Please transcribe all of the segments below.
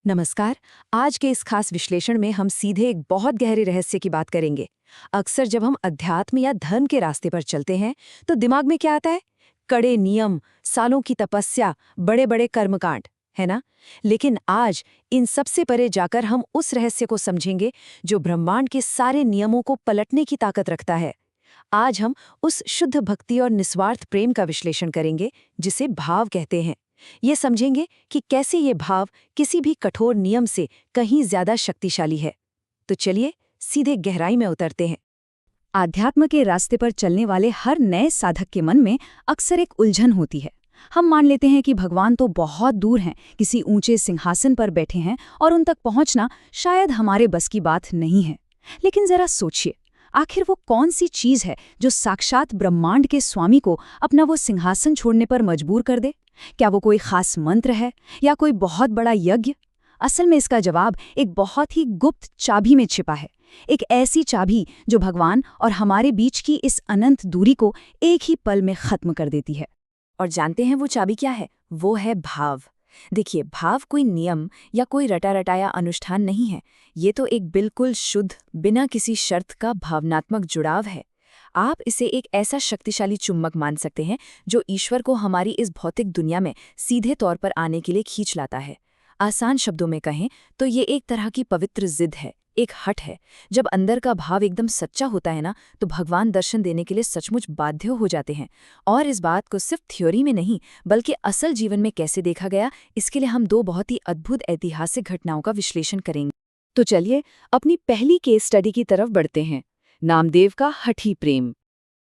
नमस्कार। आज के इस खास विश्लेषण में हम सीधे एक बहुत गहरे रहस्य की बात करेंगे। अक्सर जब हम अध्यात्म या धर्म के रास्ते पर चलते हैं तो दिमाग में क्या आता है? कड़े नियम, सालों की तपस्या, बड़े बड़े कर्मकांड, है ना? लेकिन आज इन सबसे परे जाकर हम उस रहस्य को समझेंगे जो ब्रह्मांड के सारे नियमों को पलटने की ताकत रखता है। आज हम उस शुद्ध भक्ति और निस्वार्थ प्रेम का विश्लेषण करेंगे जिसे भाव कहते हैं। ये समझेंगे कि कैसे ये भाव किसी भी कठोर नियम से कहीं ज्यादा शक्तिशाली है। तो चलिए सीधे गहराई में उतरते हैं। आध्यात्म के रास्ते पर चलने वाले हर नए साधक के मन में अक्सर एक उलझन होती है। हम मान लेते हैं कि भगवान तो बहुत दूर हैं, किसी ऊंचे सिंहासन पर बैठे हैं और उन तक पहुंचना शायद हमारे बस की बात नहीं है। लेकिन जरा सोचिए, आखिर वो कौन सी चीज है जो साक्षात ब्रह्मांड के स्वामी को अपना वो सिंहासन छोड़ने पर मजबूर कर दे? क्या वो कोई खास मंत्र है या कोई बहुत बड़ा यज्ञ? असल में इसका जवाब एक बहुत ही गुप्त चाबी में छिपा है। एक ऐसी चाबी जो भगवान और हमारे बीच की इस अनंत दूरी को एक ही पल में खत्म कर देती है। और जानते हैं वो चाबी क्या है? वो है भाव। देखिए, भाव कोई नियम या कोई रटा रटाया अनुष्ठान नहीं है। ये तो एक बिल्कुल शुद्ध, बिना किसी शर्त का भावनात्मक जुड़ाव है। आप इसे एक ऐसा शक्तिशाली चुम्बक मान सकते हैं जो ईश्वर को हमारी इस भौतिक दुनिया में सीधे तौर पर आने के लिए खींच लाता है। आसान शब्दों में कहें तो ये एक तरह की पवित्र जिद है, एक हठ है। जब अंदर का भाव एकदम सच्चा होता है ना, तो भगवान दर्शन देने के लिए सचमुच बाध्य हो जाते हैं। और इस बात को सिर्फ थ्योरी में नहीं बल्कि असल जीवन में कैसे देखा गया, इसके लिए हम दो बहुत ही अद्भुत ऐतिहासिक घटनाओं का विश्लेषण करेंगे। तो चलिए अपनी पहली केस स्टडी की तरफ बढ़ते हैं। नामदेव का हठी प्रेम।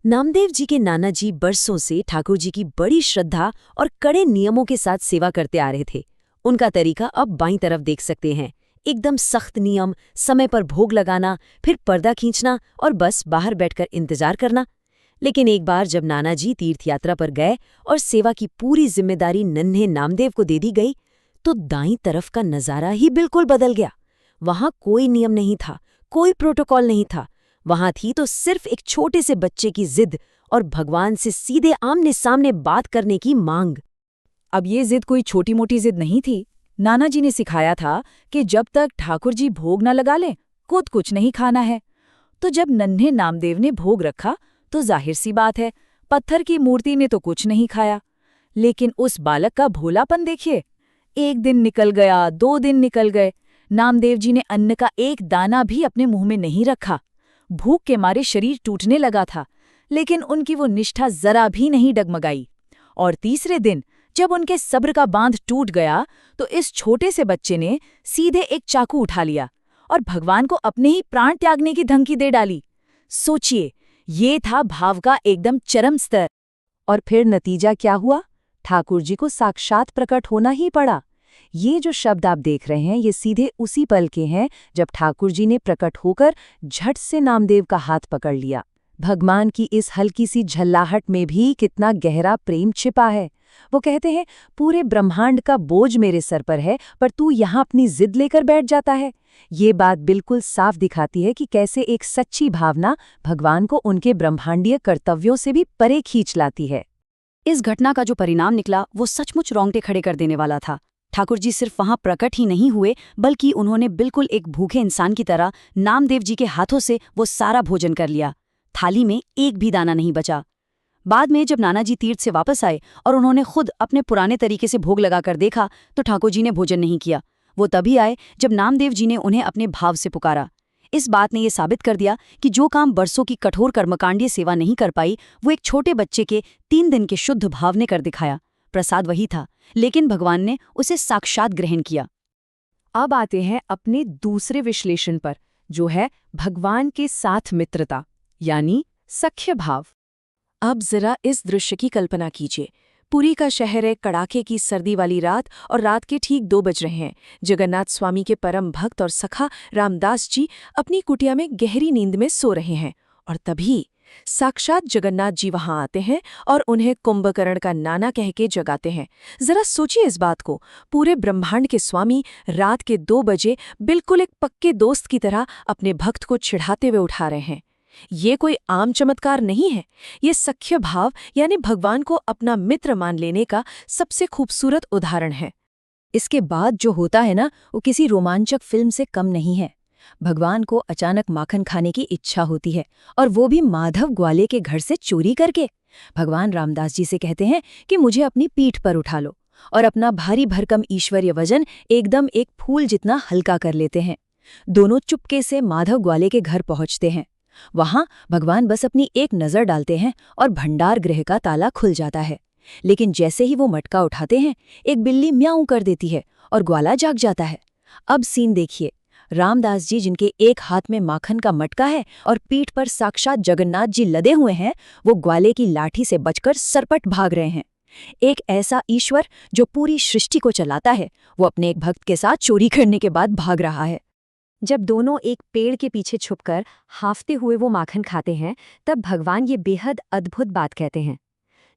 नामदेव जी के नाना जी बरसों से ठाकुर जी की बड़ी श्रद्धा और कड़े नियमों के साथ सेवा करते आ रहे थे। उनका तरीका अब बाईं तरफ देख सकते हैं। एकदम सख्त नियम, समय पर भोग लगाना, फिर पर्दा खींचना और बस बाहर बैठकर इंतजार करना। लेकिन एक बार जब नाना जी तीर्थ यात्रा पर गए और सेवा की पूरी जिम्मेदारी नन्हे नामदेव को दे दी गई, तो दाईं तरफ का नजारा ही बिल्कुल बदल गया। वहां कोई नियम नहीं था, कोई प्रोटोकॉल नहीं था। वहां थी तो सिर्फ एक छोटे से बच्चे की जिद और भगवान से सीधे आमने सामने बात करने की मांग। अब ये जिद कोई छोटी मोटी जिद नहीं थी। नाना जी ने सिखाया था कि जब तक ठाकुर जी भोग न लगा लें, खुद कुछ नहीं खाना है। तो जब नन्हे नामदेव ने भोग रखा तो जाहिर सी बात है, पत्थर की मूर्ति ने तो कुछ नहीं खाया। लेकिन उस बालक का भोलापन देखिए। एक दिन निकल गया, 2 दिन निकल गए, नामदेव जी ने अन्न का एक दाना भी अपने मुंह में नहीं रखा। भूख के मारे शरीर टूटने लगा था, लेकिन उनकी वो निष्ठा जरा भी नहीं डगमगाई। और तीसरे दिन जब उनके सब्र का बांध टूट गया, तो इस छोटे से बच्चे ने सीधे एक चाकू उठा लिया और भगवान को अपने ही प्राण त्यागने की धमकी दे डाली। सोचिए, ये था भाव का एकदम चरम स्तर। और फिर नतीजा क्या हुआ? ठाकुर जी को साक्षात प्रकट होना ही पड़ा। ये जो शब्द आप देख रहे हैं, ये सीधे उसी पल के हैं जब ठाकुर जी ने प्रकट होकर झट से नामदेव का हाथ पकड़ लिया। भगवान की इस हल्की सी झल्लाहट में भी कितना गहरा प्रेम छिपा है। वो कहते हैं, पूरे ब्रह्मांड का बोझ मेरे सर पर है, पर तू यहाँ अपनी जिद लेकर बैठ जाता है। ये बात बिल्कुल साफ दिखाती है कि कैसे एक सच्ची भावना भगवान को उनके ब्रह्मांडीय कर्तव्यों से भी परे खींच लाती है। इस घटना का जो परिणाम निकला वो सचमुच रोंगटे खड़े कर देने वाला था। ठाकुर जी सिर्फ वहां प्रकट ही नहीं हुए, बल्कि उन्होंने बिल्कुल एक भूखे इंसान की तरह नामदेव जी के हाथों से वो सारा भोजन कर लिया। थाली में एक भी दाना नहीं बचा। बाद में जब नाना जी तीर्थ से वापस आए और उन्होंने खुद अपने पुराने तरीके से भोग लगाकर देखा, तो ठाकुर जी ने भोजन नहीं किया। वो तभी आए जब नामदेव जी ने उन्हें अपने भाव से पुकारा। इस बात ने यह साबित कर दिया कि जो काम बरसों की कठोर कर्मकांडीय सेवा नहीं कर पाई, वो एक छोटे बच्चे के 3 दिन के शुद्ध भाव ने कर दिखाया। प्रसाद वही था, लेकिन भगवान ने उसे साक्षात ग्रहण किया। अब आते हैं अपने दूसरे विश्लेषण पर, जो है भगवान के साथ मित्रता, यानी सख्य भाव। अब जरा इस दृश्य की कल्पना कीजिए। पुरी का शहर है, कड़ाके की सर्दी वाली रात, और रात के ठीक 2 बज रहे हैं। जगन्नाथ स्वामी के परम भक्त और सखा रामदास जी अपनी कुटिया में गहरी नींद में सो रहे हैं। और तभी साक्षात जगन्नाथ जी वहां आते हैं और उन्हें कुंभकर्ण का नाना कह के जगाते हैं। जरा सोचिए इस बात को। पूरे ब्रह्मांड के स्वामी रात के 2 बजे बिल्कुल एक पक्के दोस्त की तरह अपने भक्त को चिढ़ाते हुए उठा रहे हैं। ये कोई आम चमत्कार नहीं है। ये सख्य भाव यानी भगवान को अपना मित्र मान लेने का सबसे खूबसूरत उदाहरण है। इसके बाद जो होता है ना, वो किसी रोमांचक फिल्म से कम नहीं है। भगवान को अचानक माखन खाने की इच्छा होती है, और वो भी माधव ग्वाले के घर से चोरी करके। भगवान रामदास जी से कहते हैं कि मुझे अपनी पीठ पर उठा लो, और अपना भारी भरकम ईश्वरीय वजन एकदम एक फूल जितना हल्का कर लेते हैं। दोनों चुपके से माधव ग्वाले के घर पहुंचते हैं। वहां भगवान बस अपनी एक नजर डालते हैं और भंडार गृह का ताला खुल जाता है। लेकिन जैसे ही वो मटका उठाते हैं, एक बिल्ली म्याऊं कर देती है और ग्वाला जाग जाता है। अब सीन देखिए, रामदास जी जिनके एक हाथ में माखन का मटका है और पीठ पर साक्षात जगन्नाथ जी लदे हुए हैं, वो ग्वाले की लाठी से बचकर सरपट भाग रहे हैं। एक ऐसा ईश्वर जो पूरी सृष्टि को चलाता है, वो अपने एक भक्त के साथ चोरी करने के बाद भाग रहा है। जब दोनों एक पेड़ के पीछे छुपकर हाफते हुए वो माखन खाते हैं, तब भगवान ये बेहद अद्भुत बात कहते हैं।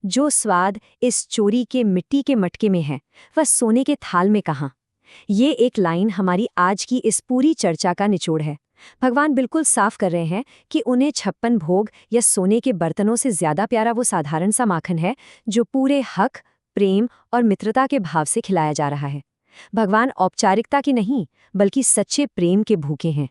जो स्वाद इस चोरी के मिट्टी के मटके में है, वह सोने के थाल में कहाँ। ये एक लाइन हमारी आज की इस पूरी चर्चा का निचोड़ है। भगवान बिल्कुल साफ कर रहे हैं कि उन्हें 56 भोग या सोने के बर्तनों से ज्यादा प्यारा वो साधारण सा माखन है, जो पूरे हक, प्रेम और मित्रता के भाव से खिलाया जा रहा है। भगवान औपचारिकता की नहीं, बल्कि सच्चे प्रेम के भूखे हैं।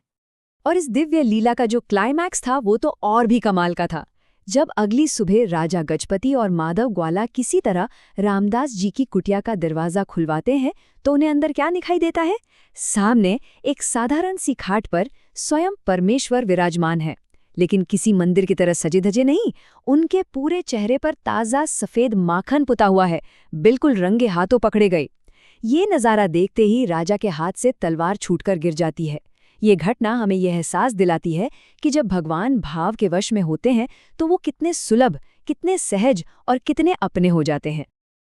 और इस दिव्य लीला का जो क्लाइमैक्स था, वो तो और भी कमाल का था। जब अगली सुबह राजा गजपति और माधव ग्वाला किसी तरह रामदास जी की कुटिया का दरवाजा खुलवाते हैं, तो उन्हें अंदर क्या दिखाई देता है? सामने एक साधारण सी खाट पर स्वयं परमेश्वर विराजमान है, लेकिन किसी मंदिर की तरह सजे धजे नहीं। उनके पूरे चेहरे पर ताज़ा सफ़ेद माखन पुता हुआ है, बिल्कुल रंगे हाथों पकड़े गए। ये नज़ारा देखते ही राजा के हाथ से तलवार छूटकर गिर जाती है। ये घटना हमें यह एहसास दिलाती है कि जब भगवान भाव के वश में होते हैं, तो वो कितने सुलभ, कितने सहज और कितने अपने हो जाते हैं।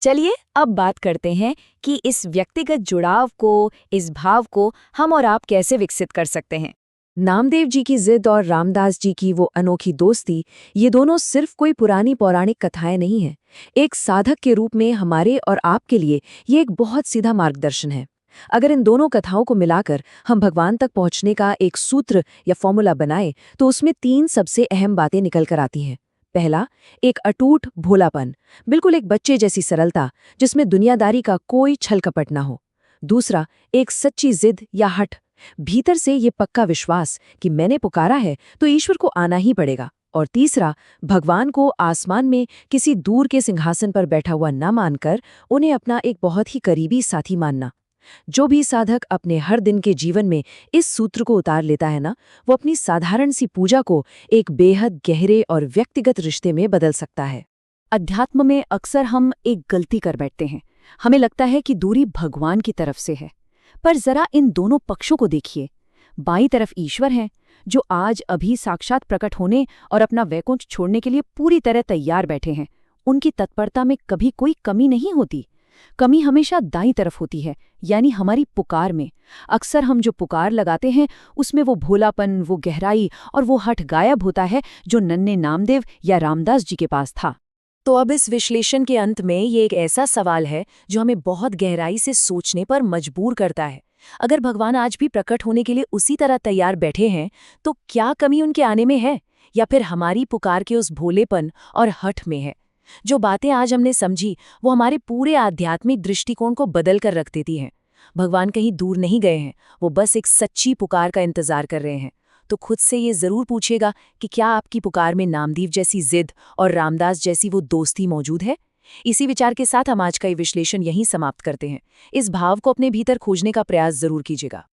चलिए अब बात करते हैं कि इस व्यक्तिगत जुड़ाव को, इस भाव को हम और आप कैसे विकसित कर सकते हैं। नामदेव जी की जिद और रामदास जी की वो अनोखी दोस्ती, ये दोनों सिर्फ कोई पुरानी पौराणिक कथाएं नहीं हैं। एक साधक के रूप में हमारे और आपके लिए ये एक बहुत सीधा मार्गदर्शन है। अगर इन दोनों कथाओं को मिलाकर हम भगवान तक पहुंचने का एक सूत्र या फॉर्मूला बनाएं, तो उसमें 3 सबसे अहम बातें निकल कर आती हैं। पहला, एक अटूट भोलापन, बिल्कुल एक बच्चे जैसी सरलता, जिसमें दुनियादारी का कोई छल कपट ना हो। दूसरा, एक सच्ची जिद या हठ, भीतर से ये पक्का विश्वास कि मैंने पुकारा है तो ईश्वर को आना ही पड़ेगा। और तीसरा, भगवान को आसमान में किसी दूर के सिंहासन पर बैठा हुआ न मानकर उन्हें अपना एक बहुत ही करीबी साथी मानना। जो भी साधक अपने हर दिन के जीवन में इस सूत्र को उतार लेता है ना, वो अपनी साधारण सी पूजा को एक बेहद गहरे और व्यक्तिगत रिश्ते में बदल सकता है। अध्यात्म में अक्सर हम एक गलती कर बैठते हैं। हमें लगता है कि दूरी भगवान की तरफ से है, पर जरा इन दोनों पक्षों को देखिए। बाईं तरफ ईश्वर हैं, जो आज अभी साक्षात प्रकट होने और अपना वैकुंठ छोड़ने के लिए पूरी तरह तैयार बैठे हैं। उनकी तत्परता में कभी कोई कमी नहीं होती। कमी हमेशा दाईं तरफ होती है, यानी हमारी पुकार में। अक्सर हम जो पुकार लगाते हैं, उसमें वो भोलापन, वो गहराई और वो हठ गायब होता है, जो नन्हे नामदेव या रामदास जी के पास था। तो अब इस विश्लेषण के अंत में ये एक ऐसा सवाल है जो हमें बहुत गहराई से सोचने पर मजबूर करता है। अगर भगवान आज भी प्रकट होने के लिए उसी तरह तैयार बैठे हैं, तो क्या कमी उनके आने में है, या फिर हमारी पुकार के उस भोलेपन और हठ में है? जो बातें आज हमने समझी, वो हमारे पूरे आध्यात्मिक दृष्टिकोण को बदल कर रख देती हैं। भगवान कहीं दूर नहीं गए हैं, वो बस एक सच्ची पुकार का इंतजार कर रहे हैं। तो खुद से ये जरूर पूछेगा कि क्या आपकी पुकार में नामदेव जैसी जिद और रामदास जैसी वो दोस्ती मौजूद है? इसी विचार के साथ हम आज का ये विश्लेषण यहीं समाप्त करते हैं। इस भाव को अपने भीतर खोजने का प्रयास जरूर कीजिएगा।